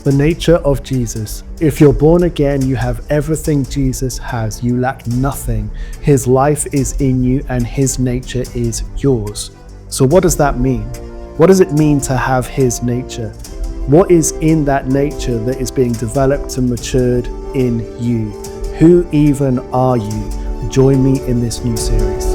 The nature of Jesus. If you're born again, you have everything Jesus has. You lack nothing. His life is in you and his nature is yours. So what does that mean? What does it mean to have his nature? What is in that nature that is being developed and matured in you? Who even are you? Join me in this new series.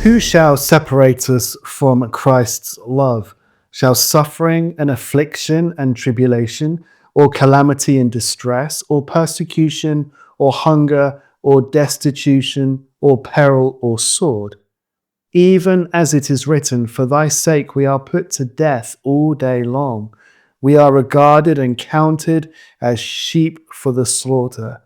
Who shall separate us from Christ's love? Shall suffering and affliction and tribulation, or calamity and distress, or persecution, or hunger, or destitution, or peril, or sword? Even as it is written, for thy sake we are put to death all day long. We are regarded and counted as sheep for the slaughter.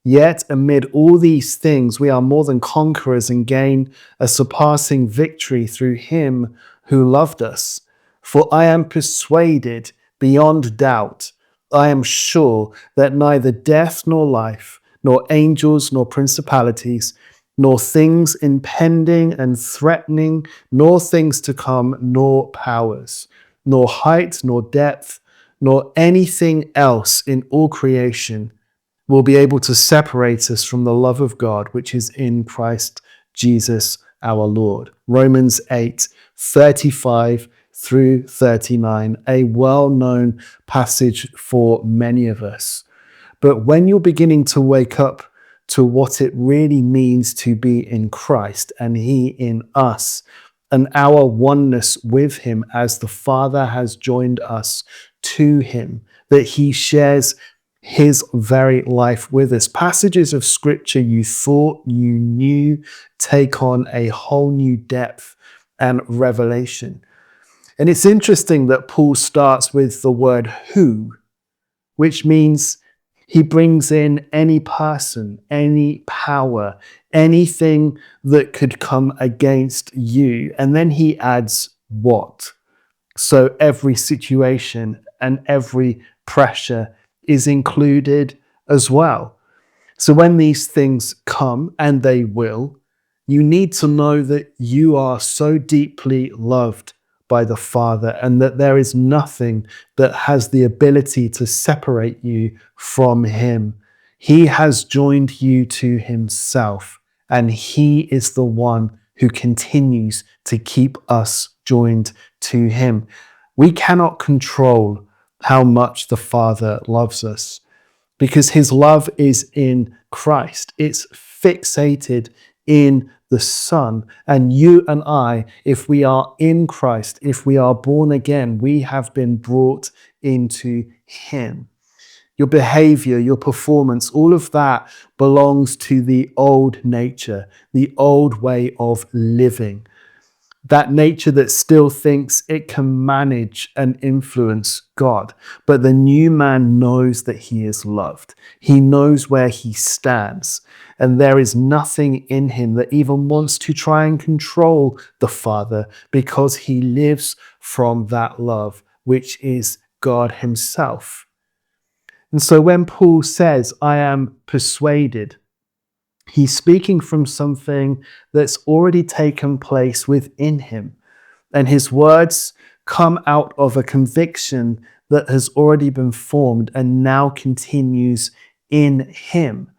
Yet amid all these things we are more than conquerors and gain a surpassing victory through him who loved us. For I am persuaded beyond doubt, I am sure that neither death nor life, nor angels nor principalities, nor things impending and threatening, nor things to come, nor powers, nor height, nor depth, nor anything else in all creation will be able to separate us from the love of God, which is in Christ Jesus our Lord. Romans 8:35 through 39, a well-known passage for many of us. But when you're beginning to wake up to what it really means to be in Christ and he in us, and our oneness with him as the Father has joined us to him, that he shares his very life with us. Passages of scripture you thought you knew take on a whole new depth and revelation. And it's interesting that Paul starts with the word who, which means he brings in any person, any power, anything that could come against you. And then he adds what? So every situation and every pressure is included as well. So when these things come, and they will, you need to know that you are so deeply loved by the Father and that there is nothing that has the ability to separate you from him. He has joined you to himself, and he is the one who continues to keep us joined to him. We cannot control how much the Father loves us because his love is in Christ. It's fixated in the Son. And you and I, if we are in Christ, if we are born again, we have been brought into him. Your behavior, your performance, all of that belongs to the old nature, the old way of living. That nature that still thinks it can manage and influence God. But the new man knows that he is loved. He knows where he stands. And there is nothing in him that even wants to try and control the Father because he lives from that love, which is God himself. And so when Paul says, I am persuaded, he's speaking from something that's already taken place within him. And his words come out of a conviction that has already been formed and now continues in him.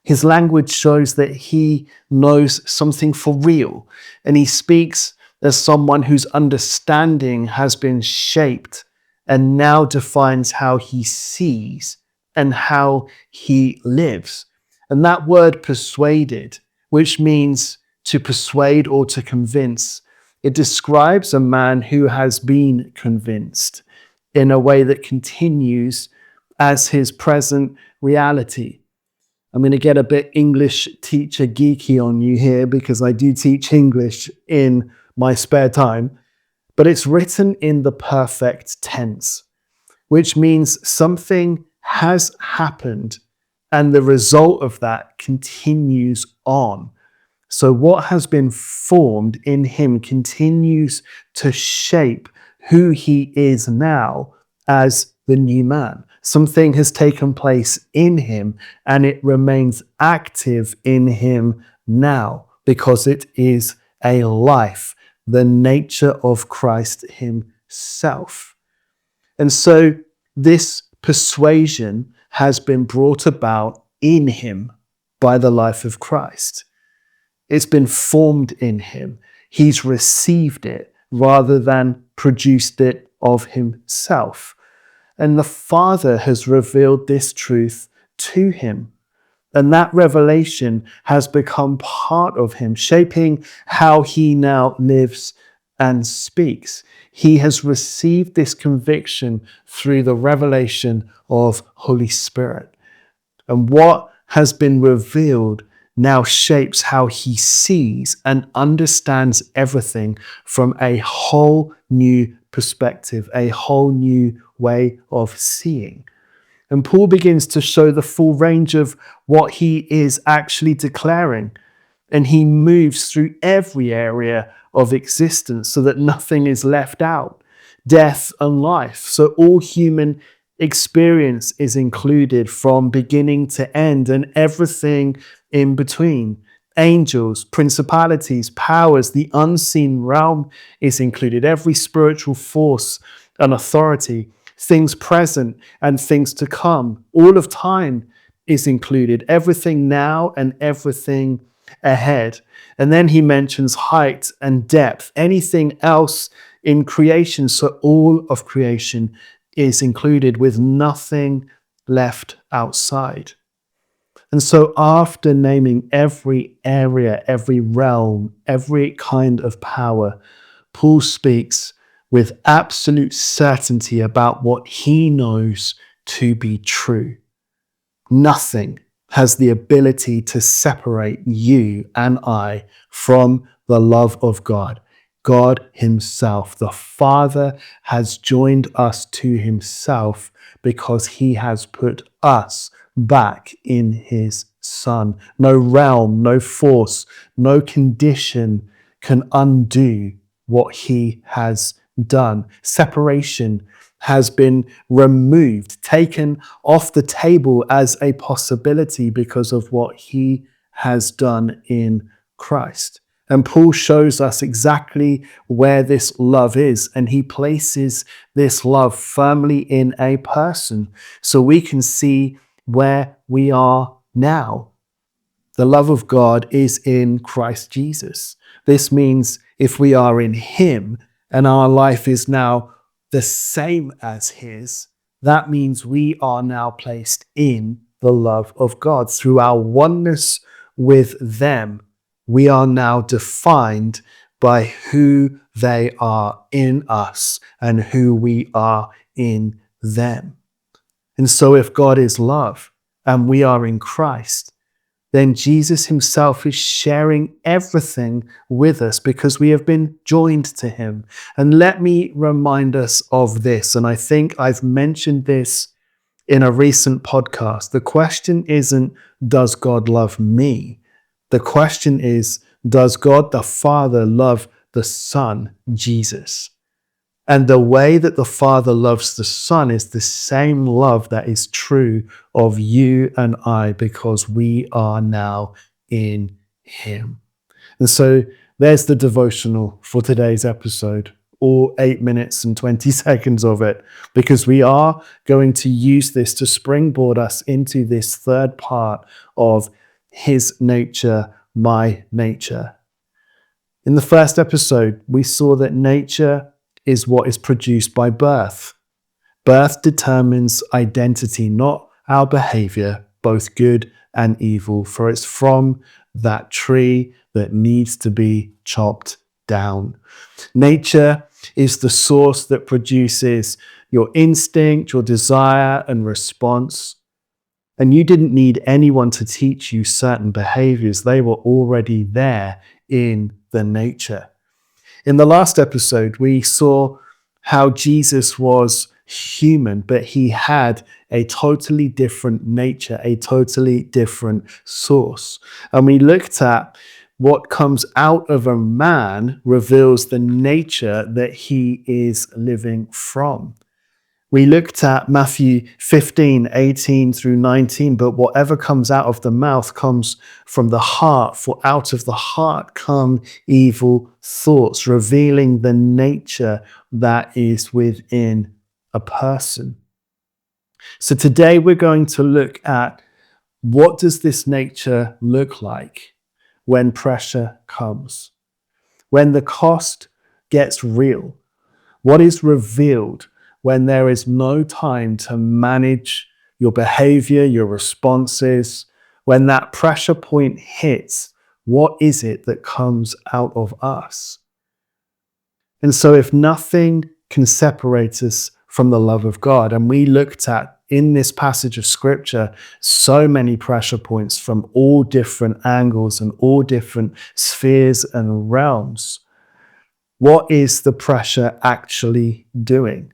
His language shows that he knows something for real. And he speaks as someone whose understanding has been shaped and now defines how he sees and how he lives. And that word persuaded, which means to persuade or to convince, it describes a man who has been convinced in a way that continues as his present reality. I'm going to get a bit English teacher geeky on you here because I do teach English in my spare time, but it's written in the perfect tense, which means something has happened and the result of that continues on. So what has been formed in him continues to shape who he is now as the new man. Something has taken place in him and it remains active in him now because it is a life, the nature of Christ himself. And so this persuasion has been brought about in him by the life of Christ. It's been formed in him. He's received it rather than produced it of himself. And the Father has revealed this truth to him. And that revelation has become part of him, shaping how he now lives and speaks. He has received this conviction through the revelation of Holy Spirit. And what has been revealed now shapes how he sees and understands everything from a whole new perspective, a whole new way of seeing. And Paul begins to show the full range of what he is actually declaring. And he moves through every area of existence so that nothing is left out. Death and life. So all human experience is included from beginning to end and everything in between. Angels, principalities, powers, the unseen realm is included. Every spiritual force and authority, things present and things to come. All of time is included. Everything now and everything ahead. And then he mentions height and depth, anything else in creation. So all of creation is included with nothing left outside. And so after naming every area, every realm, every kind of power, Paul speaks with absolute certainty about what he knows to be true. Nothing has the ability to separate you and I from the love of God. God himself, the Father, has joined us to himself because he has put us back in his Son. No realm, no force, no condition can undo what he has done. Separation has been removed, taken off the table as a possibility because of what he has done in Christ. And Paul shows us exactly where this love is, and he places this love firmly in a person so we can see where we are now. The love of God is in Christ Jesus. This means if we are in him and our life is now the same as his, that means we are now placed in the love of God. Through our oneness with them, we are now defined by who they are in us and who we are in them. And so if God is love and we are in Christ, then Jesus himself is sharing everything with us because we have been joined to him. And let me remind us of this, and I think I've mentioned this in a recent podcast. The question isn't, does God love me? The question is, does God the Father love the Son, Jesus? And the way that the Father loves the Son is the same love that is true of you and I because we are now in him. And so there's the devotional for today's episode, all 8 minutes and 20 seconds of it, because we are going to use this to springboard us into this third part of his nature, my nature. In the first episode, we saw that nature is what is produced by birth. Birth determines identity, not our behavior, both good and evil, for it's from that tree that needs to be chopped down. Nature is the source that produces your instinct, your desire, and response. And you didn't need anyone to teach you certain behaviors. They were already there in the nature. In the last episode, we saw how Jesus was human, but he had a totally different nature, a totally different source. And we looked at what comes out of a man reveals the nature that he is living from. We looked at Matthew 15, 18 through 19, but whatever comes out of the mouth comes from the heart, for out of the heart come evil thoughts, revealing the nature that is within a person. So today we're going to look at what does this nature look like when pressure comes, when the cost gets real. What is revealed when there is no time to manage your behavior, your responses? When that pressure point hits, what is it that comes out of us? And so, if nothing can separate us from the love of God, and we looked at in this passage of scripture so many pressure points from all different angles and all different spheres and realms, what is the pressure actually doing?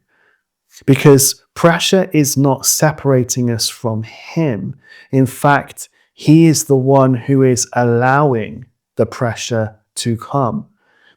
Because pressure is not separating us from Him. In fact, He is the one who is allowing the pressure to come.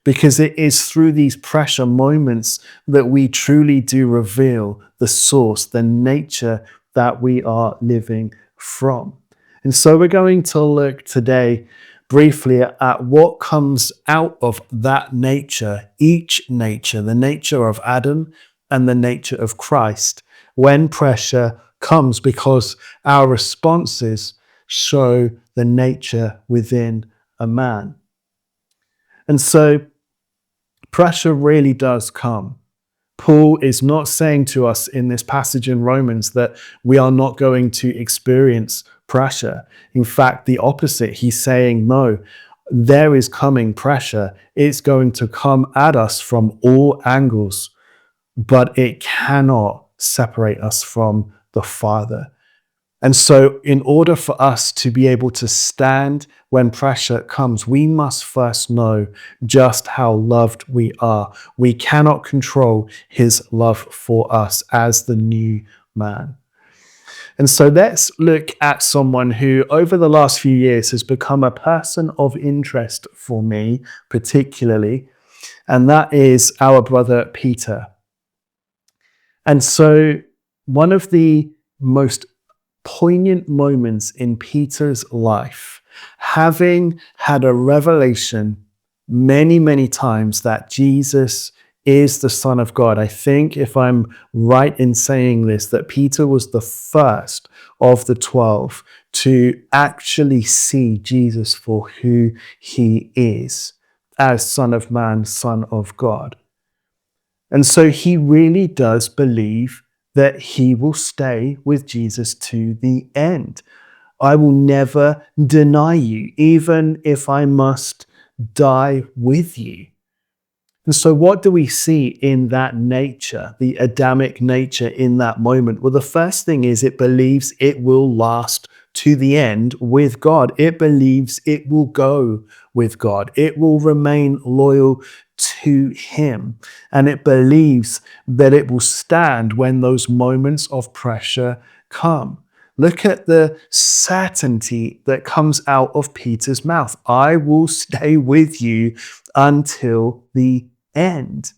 Because it is through these pressure moments that we truly do reveal the source, the nature that we are living from. And so we're going to look today briefly at what comes out of that nature, each nature, the nature of Adam and the nature of Christ, when pressure comes, because our responses show the nature within a man. And so pressure really does come. Paul is not saying to us in this passage in Romans that we are not going to experience pressure. In fact, the opposite. He's saying, no, there is coming pressure. It's going to come at us from all angles, but it cannot separate us from the Father. And so in order for us to be able to stand when pressure comes, we must first know just how loved we are. We cannot control His love for us as the new man. And so let's look at someone who over the last few years has become a person of interest for me particularly, and that is our brother Peter. And so one of the most poignant moments in Peter's life, having had a revelation many, many times that Jesus is the Son of God. I think, if I'm right in saying this, that Peter was the first of the 12 to actually see Jesus for who He is, as Son of Man, Son of God. And so he really does believe that he will stay with Jesus to the end. I will never deny you, even if I must die with you. And so what do we see in that nature, the Adamic nature in that moment? Well, the first thing is it believes it will last to the end with God. It believes it will go with God. It will remain loyal to Him. And it believes that it will stand when those moments of pressure come. Look at the certainty that comes out of Peter's mouth. I will stay with you until the end.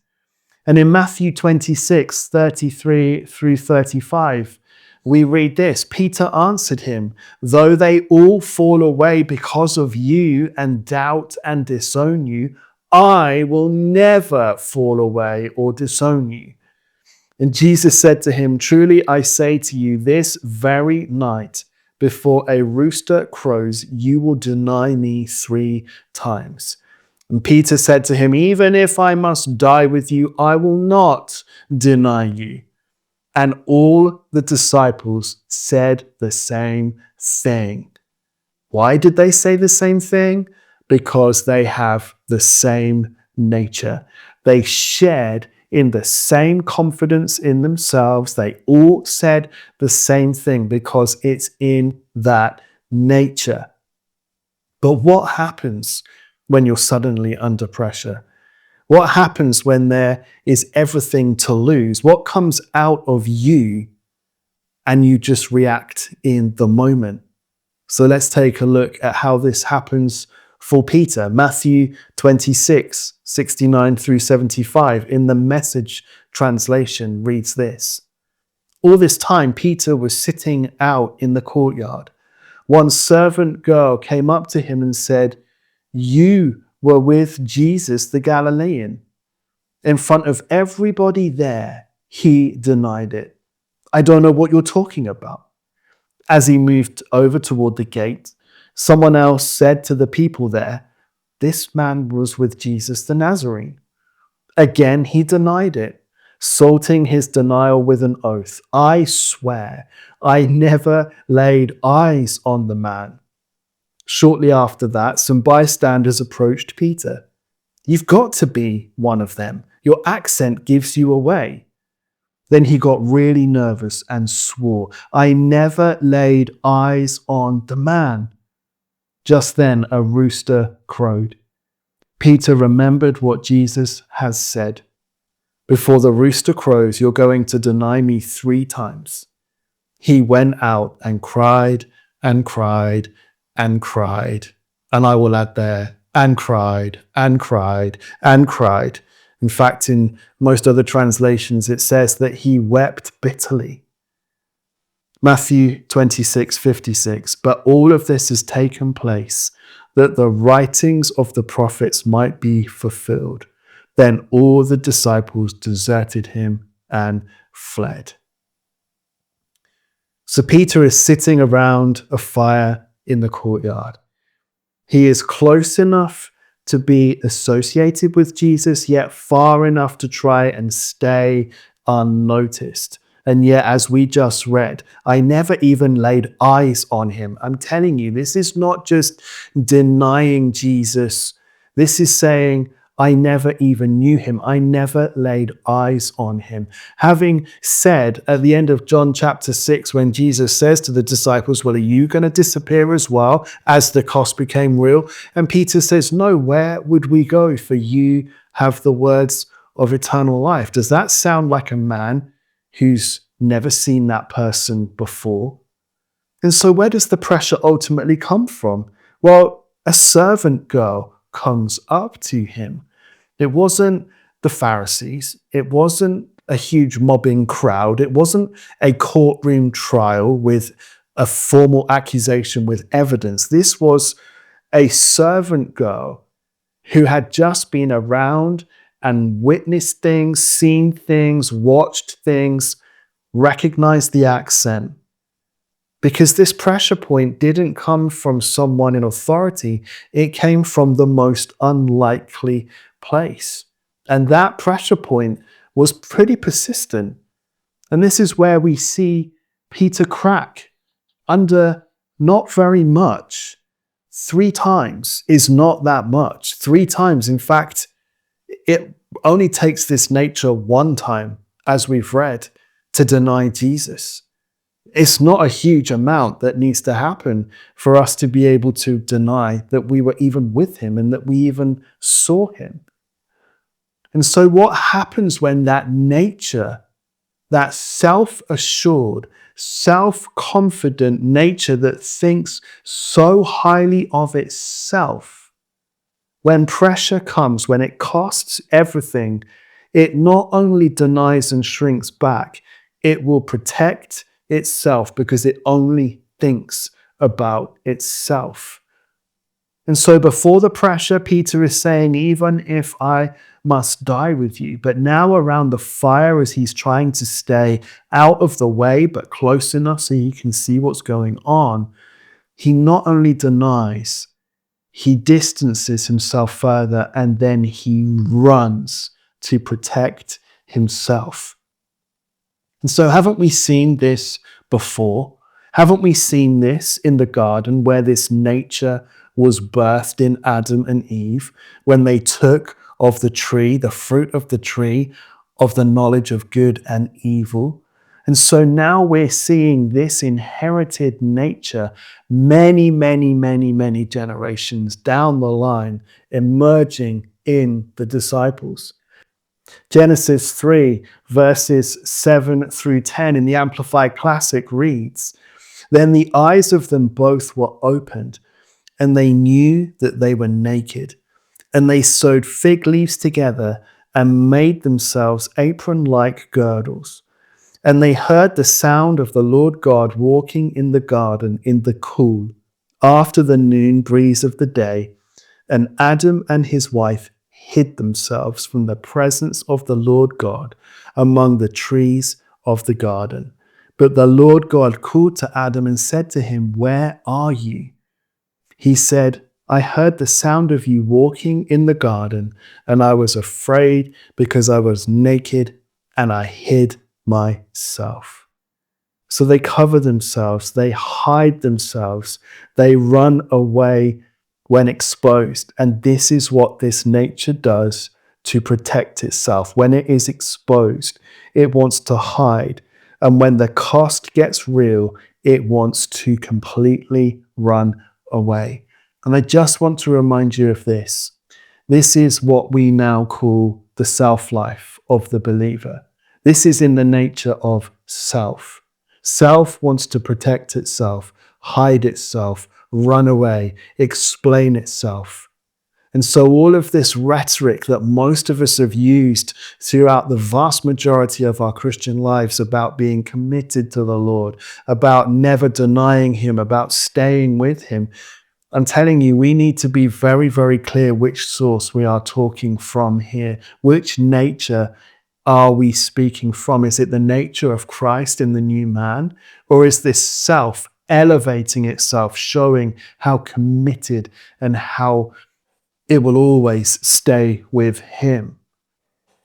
And in Matthew 26:33 through 35, we read this: Peter answered him, though they all fall away because of you and doubt and disown you, I will never fall away or disown you. And Jesus said to him, truly I say to you, this very night, before a rooster crows, you will deny me 3 times. And Peter said to him, even if I must die with you, I will not deny you. And all the disciples said the same thing. Why did they say the same thing? Because they have the same nature. They shared in the same confidence in themselves. They all said the same thing because it's in that nature. But what happens when you're suddenly under pressure? What happens when there is everything to lose? What comes out of you and you just react in the moment? So let's take a look at how this happens for Peter. Matthew 26:69 through 75 in the Message translation reads this: all this time Peter was sitting out in the courtyard. One servant girl came up to him and said, you were with Jesus the Galilean. In front of everybody there, he denied it. I don't know what you're talking about. As he moved over toward the gate, someone else said to the people there, this man was with Jesus the Nazarene. Again, he denied it, salting his denial with an oath. I swear, I never laid eyes on the man. Shortly after that, some bystanders approached Peter. You've got to be one of them. Your accent gives you away. Then he got really nervous and swore, I never laid eyes on the man. Just then a rooster crowed. Peter remembered what Jesus has said. Before the rooster crows, you're going to deny me 3 times. He went out and cried and cried and cried. And I will add there, and cried and cried and cried. In fact, in most other translations, it says that he wept bitterly. Matthew 26:56. But all of this has taken place that the writings of the prophets might be fulfilled. Then all the disciples deserted him and fled. So Peter is sitting around a fire in the courtyard. He is close enough to be associated with Jesus, yet far enough to try and stay unnoticed. And yet, as we just read, I never even laid eyes on him. I'm telling you, this is not just denying Jesus. This is saying, I never even knew him. I never laid eyes on him. Having said at the end of John chapter 6, when Jesus says to the disciples, well, are you going to disappear as well as the cost became real? And Peter says, no, where would we go? For you have the words of eternal life. Does that sound like a man who's never seen that person before? And so where does the pressure ultimately come from? Well, a servant girl comes up to him. It wasn't the Pharisees. It wasn't a huge mobbing crowd. It wasn't a courtroom trial with a formal accusation with evidence. This was a servant girl who had just been around and witnessed things, seen things, watched things, recognized the accent. Because this pressure point didn't come from someone in authority, it came from the most unlikely place. And that pressure point was pretty persistent. And this is where we see Peter crack under not very much. 3 times is not that much. 3 times, in fact, it only takes this nature 1 time, as we've read, to deny Jesus. It's not a huge amount that needs to happen for us to be able to deny that we were even with him and that we even saw him. And so what happens when that nature, that self-assured, self-confident nature that thinks so highly of itself, when pressure comes, when it costs everything, it not only denies and shrinks back, it will protect itself because it only thinks about itself. And so before the pressure, Peter is saying, even if I must die with you. But now around the fire, as he's trying to stay out of the way, but close enough so he can see what's going on, he not only denies, he distances himself further, and then he runs to protect himself. And so haven't we seen this before? Haven't we seen this in the garden where this nature was birthed in Adam and Eve when they took of the tree, the fruit of the tree of the knowledge of good and evil? And so now we're seeing this inherited nature many, many, many, many generations down the line emerging in the disciples. Genesis 3, verses 7 through 10 in the Amplified Classic reads, "Then the eyes of them both were opened, and they knew that they were naked. And they sewed fig leaves together and made themselves apron-like girdles. And they heard the sound of the Lord God walking in the garden in the cool, after the noon breeze of the day. And Adam and his wife hid themselves from the presence of the Lord God among the trees of the garden. But the Lord God called to Adam and said to him, "Where are you?" He said, "I heard the sound of you walking in the garden, and I was afraid because I was naked and I hid myself." So they cover themselves, they hide themselves, they run away when exposed. And this is what this nature does to protect itself. When it is exposed, it wants to hide. And when the cost gets real, it wants to completely run away. And I just want to remind you of this. This is what we now call the self life of the believer. This is in the nature of self. Self wants to protect itself, hide itself, run away, explain itself. And so all of this rhetoric that most of us have used throughout the vast majority of our Christian lives about being committed to the Lord, about never denying him, about staying with him, I'm telling you, we need to be very, very clear which source we are talking from here. Which nature are we speaking from? Is it the nature of Christ in the new man? Or is this self elevating itself, showing how committed and how it will always stay with him?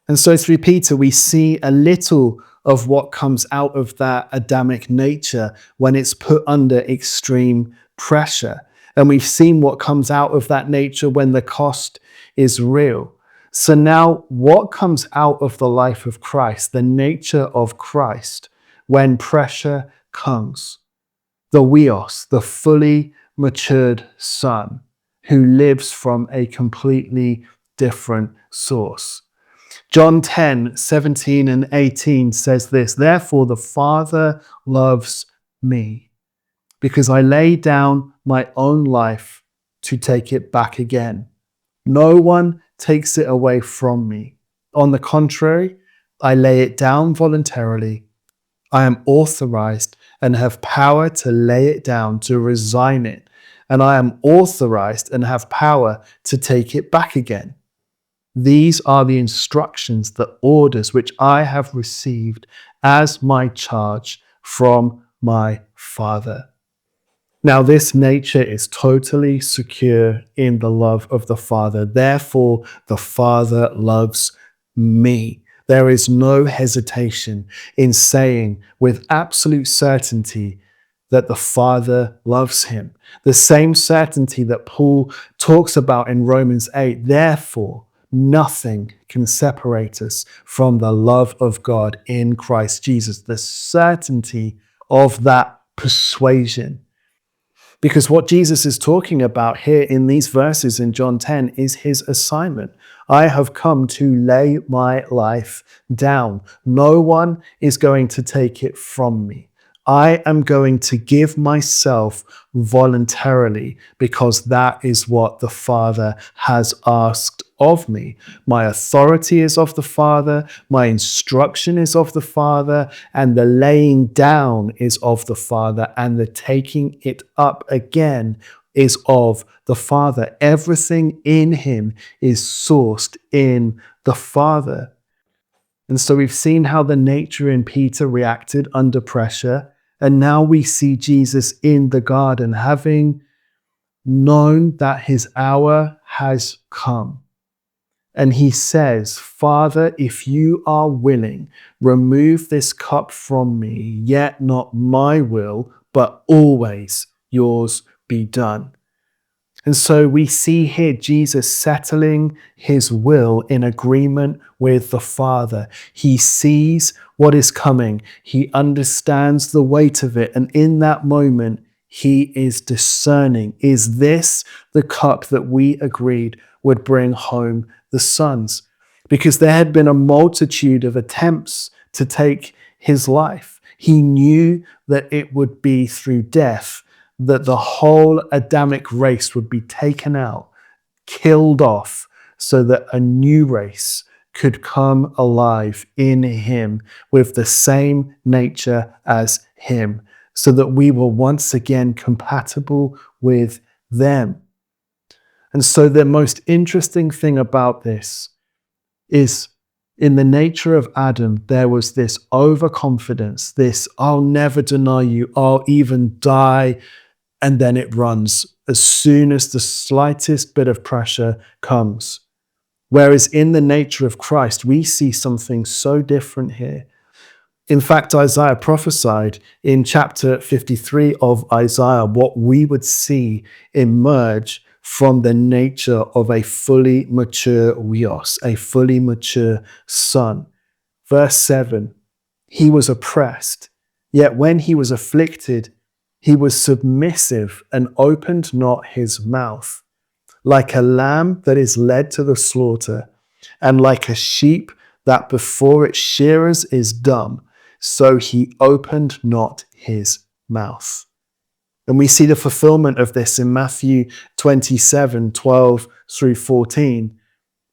And so through Peter, we see a little of what comes out of that Adamic nature when it's put under extreme pressure. And we've seen what comes out of that nature when the cost is real. So now what comes out of the life of Christ, the nature of Christ, when pressure comes? The weos, the fully matured son who lives from a completely different source. John 10:17 and 18 says this, "Therefore the Father loves me, because I lay down my own life to take it back again. No one takes it away from me. On the contrary, I lay it down voluntarily. I am authorized and have power to lay it down, to resign it, and I am authorized and have power to take it back again. These are the instructions, the orders which I have received as my charge from my Father." Now, this nature is totally secure in the love of the Father. Therefore, the Father loves me. There is no hesitation in saying with absolute certainty that the Father loves him. The same certainty that Paul talks about in Romans 8. Therefore, nothing can separate us from the love of God in Christ Jesus. The certainty of that persuasion. Because what Jesus is talking about here in these verses in John 10 is his assignment. I have come to lay my life down. No one is going to take it from me. I am going to give myself voluntarily because that is what the Father has asked of me. My authority is of the Father, my instruction is of the Father, and the laying down is of the Father, and the taking it up again is of the Father. Everything in him is sourced in the Father. And so we've seen how the nature in Peter reacted under pressure. And now we see Jesus in the garden, having known that his hour has come. And he says, "Father, if you are willing, remove this cup from me, yet not my will, but always yours be done." And so we see here Jesus settling his will in agreement with the Father. He sees what is coming. He understands the weight of it. And in that moment, he is discerning. Is this the cup that we agreed would bring home the sons? Because there had been a multitude of attempts to take his life. He knew that it would be through death that the whole Adamic race would be taken out, killed off, so that a new race could come alive in him with the same nature as him, so that we were once again compatible with them. And so the most interesting thing about this is in the nature of Adam, there was this overconfidence, this, I'll never deny you, I'll even die. And then it runs as soon as the slightest bit of pressure comes. Whereas in the nature of Christ, we see something so different here. In fact, Isaiah prophesied in chapter 53 of Isaiah what we would see emerge from the nature of a fully mature huios, a fully mature son. Verse 7, he was oppressed, yet when he was afflicted, he was submissive and opened not his mouth. Like a lamb that is led to the slaughter, and like a sheep that before its shearers is dumb, so he opened not his mouth. And we see the fulfillment of this in Matthew 27:12 through 14.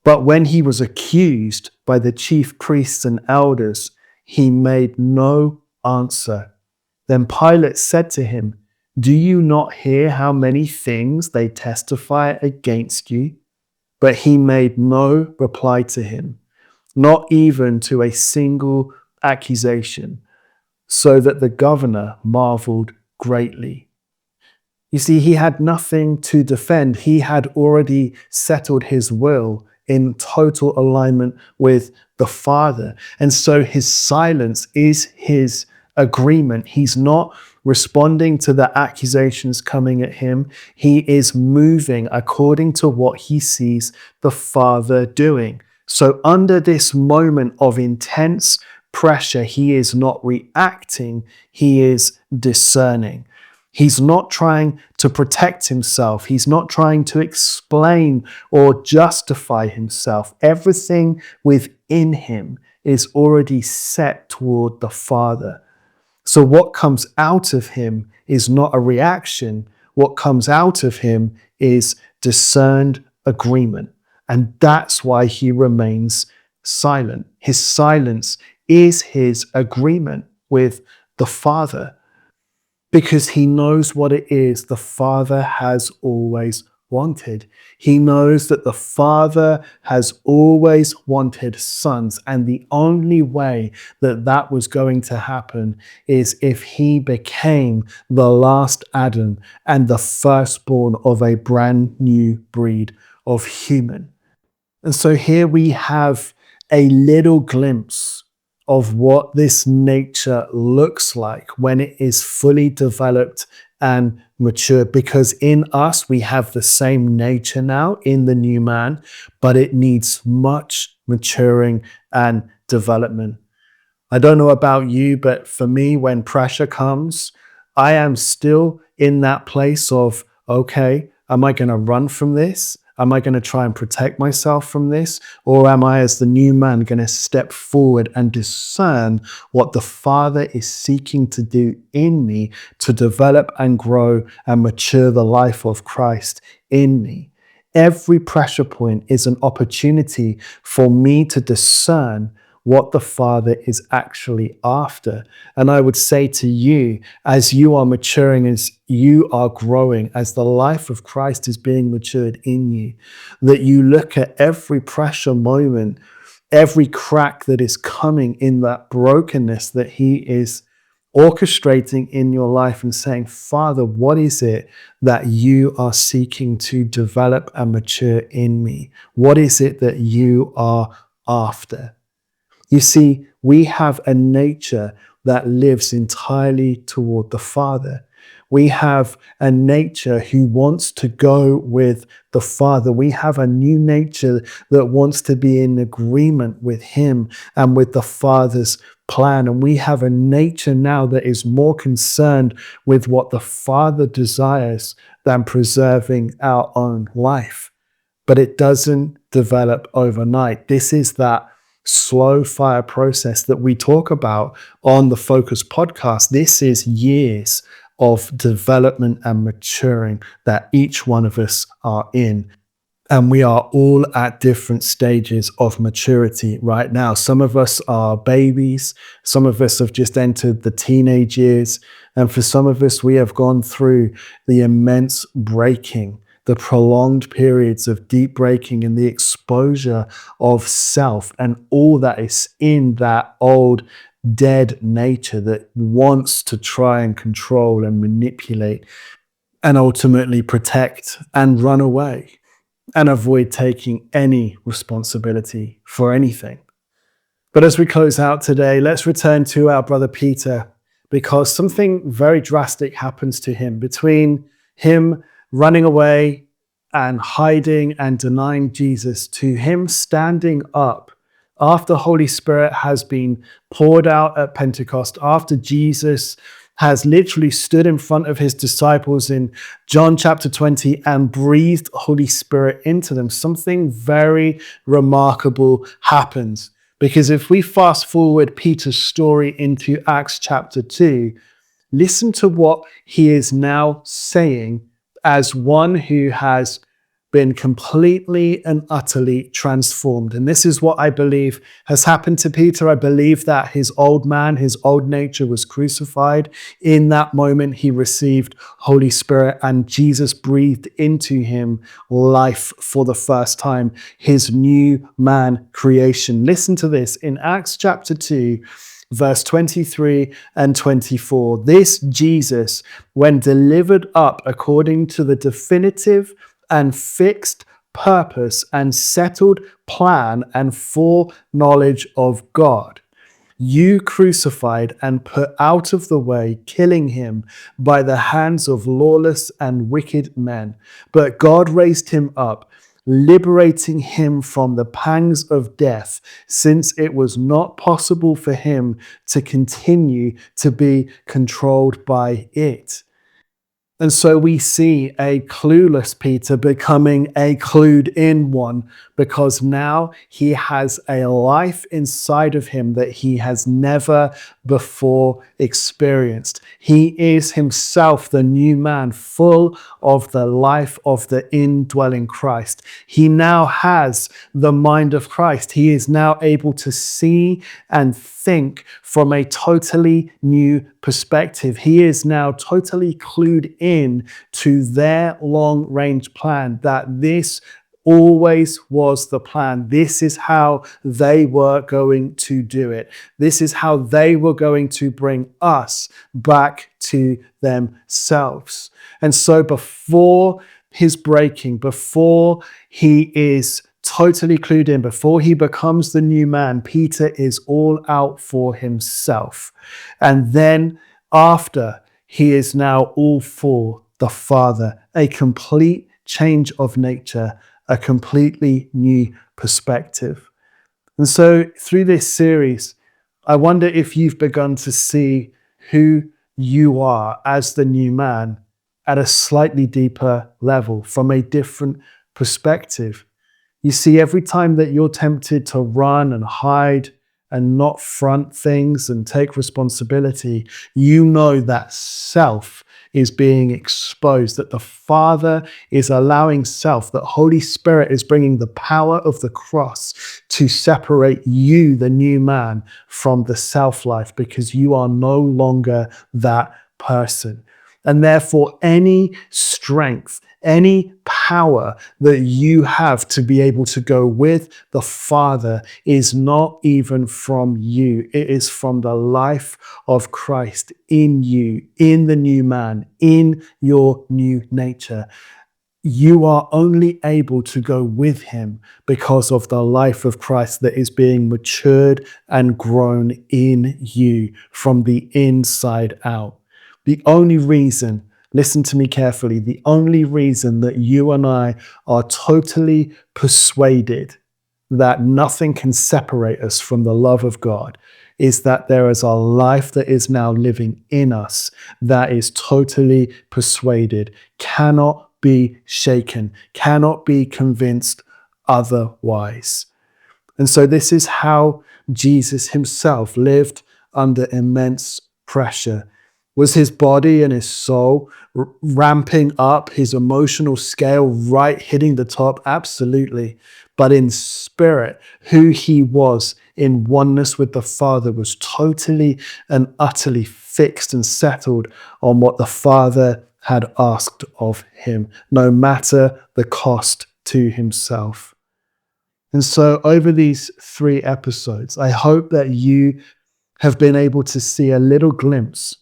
But when he was accused by the chief priests and elders, he made no answer. Then Pilate said to him, do you not hear how many things they testify against you? But he made no reply to him, not even to a single accusation, so that the governor marveled greatly. You see, he had nothing to defend. He had already settled his will in total alignment with the Father. And so his silence is his agreement. He's not responding to the accusations coming at him. He is moving according to what he sees the Father doing. So under this moment of intense pressure, he is not reacting, he is discerning. He's not trying to protect himself. He's not trying to explain or justify himself. Everything within him is already set toward the Father. So what comes out of him is not a reaction. What comes out of him is discerned agreement. And that's why he remains silent. His silence is his agreement with the Father, because he knows what it is the Father has always wanted. He knows that the Father has always wanted sons, and the only way that that was going to happen is if he became the last Adam and the firstborn of a brand new breed of human. And so here we have a little glimpse of what this nature looks like when it is fully developed and mature, because in us we have the same nature now in the new man, but it needs much maturing and development. I don't know about you, but for me, when pressure comes, I am still in that place of, okay, am I going to run from this? Am I going to try and protect myself from this? Or am I, as the new man, going to step forward and discern what the Father is seeking to do in me to develop and grow and mature the life of Christ in me? Every pressure point is an opportunity for me to discern what the Father is actually after. And I would say to you, as you are maturing, as you are growing, as the life of Christ is being matured in you, that you look at every pressure moment, every crack that is coming in that brokenness that he is orchestrating in your life and saying, Father, what is it that you are seeking to develop and mature in me? What is it that you are after? You see, we have a nature that lives entirely toward the Father. We have a nature who wants to go with the Father. We have a new nature that wants to be in agreement with him and with the Father's plan. And we have a nature now that is more concerned with what the Father desires than preserving our own life. But it doesn't develop overnight. This is that slow fire process that we talk about on the Focus podcast. This is years of development and maturing that each one of us are in. And we are all at different stages of maturity right now. Some of us are babies. Some of us have just entered the teenage years. And for some of us, we have gone through the immense breaking the prolonged periods of deep breaking and the exposure of self and all that is in that old dead nature that wants to try and control and manipulate and ultimately protect and run away and avoid taking any responsibility for anything. But as we close out today, let's return to our brother Peter, because something very drastic happens to him between him running away and hiding and denying Jesus to him standing up after Holy Spirit has been poured out at Pentecost, after Jesus has literally stood in front of his disciples in John chapter 20 and breathed Holy Spirit into them. Something very remarkable happens. Because if we fast forward Peter's story into Acts chapter 2, listen to what he is now saying as one who has been completely and utterly transformed. And this is what I believe has happened to Peter. I believe that his old man, his old nature was crucified. In that moment, he received Holy Spirit and Jesus breathed into him life for the first time, his new man creation. Listen to this in Acts chapter 2, verse 23 and 24. This Jesus, when delivered up according to the definitive and fixed purpose and settled plan and foreknowledge of God, you crucified and put out of the way, killing him by the hands of lawless and wicked men. But God raised him up, liberating him from the pangs of death, since it was not possible for him to continue to be controlled by it. And so we see a clueless Peter becoming a clued in one, because now he has a life inside of him that he has never before experienced. He is himself the new man, full of the life of the indwelling Christ. He now has the mind of Christ. He is now able to see and think from a totally new perspective. He is now totally clued in to their long-range plan, that this always was the plan. This is how they were going to do it. This is how they were going to bring us back to themselves. And so before his breaking, before he is totally clued in, before he becomes the new man, Peter is all out for himself. And then after, he is now all for the Father, a complete change of nature, a completely new perspective. And so through this series, I wonder if you've begun to see who you are as the new man at a slightly deeper level, from a different perspective. You see, every time that you're tempted to run and hide and not front things and take responsibility, you know that self is being exposed, that the Father is allowing self, that Holy Spirit is bringing the power of the cross to separate you, the new man, from the self-life, because you are no longer that person. And therefore, any strength, any power that you have to be able to go with the Father is not even from you. It is from the life of Christ in you, in the new man, in your new nature. You are only able to go with him because of the life of Christ that is being matured and grown in you from the inside out. The only reason, listen to me carefully, the only reason that you and I are totally persuaded that nothing can separate us from the love of God is that there is a life that is now living in us that is totally persuaded, cannot be shaken, cannot be convinced otherwise. And so this is how Jesus himself lived under immense pressure. Was his body and his soul ramping up, his emotional scale right hitting the top? Absolutely. But in spirit, who he was in oneness with the Father was totally and utterly fixed and settled on what the Father had asked of him, no matter the cost to himself. And so over these 3 episodes, I hope that you have been able to see a little glimpse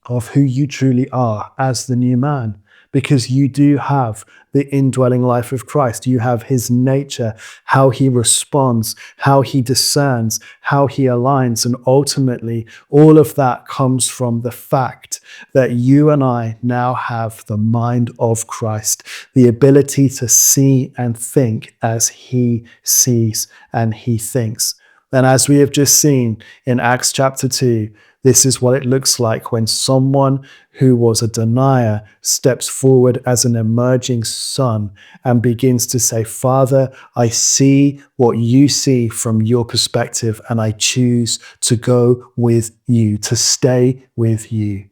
of who you truly are as the new man, because you do have the indwelling life of Christ. You have his nature, how he responds, how he discerns, how he aligns. And ultimately, all of that comes from the fact that you and I now have the mind of Christ, the ability to see and think as he sees and he thinks. And as we have just seen in Acts chapter 2, this is what it looks like when someone who was a denier steps forward as an emerging son and begins to say, Father, I see what you see from your perspective, and I choose to go with you, to stay with you.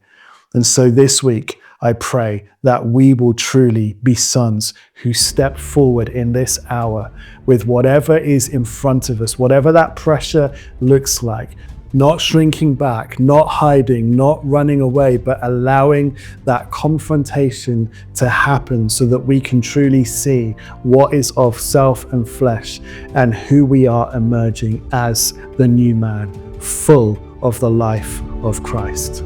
And so this week, I pray that we will truly be sons who step forward in this hour with whatever is in front of us, whatever that pressure looks like, not shrinking back, not hiding, not running away, but allowing that confrontation to happen so that we can truly see what is of self and flesh and who we are emerging as the new man, full of the life of Christ.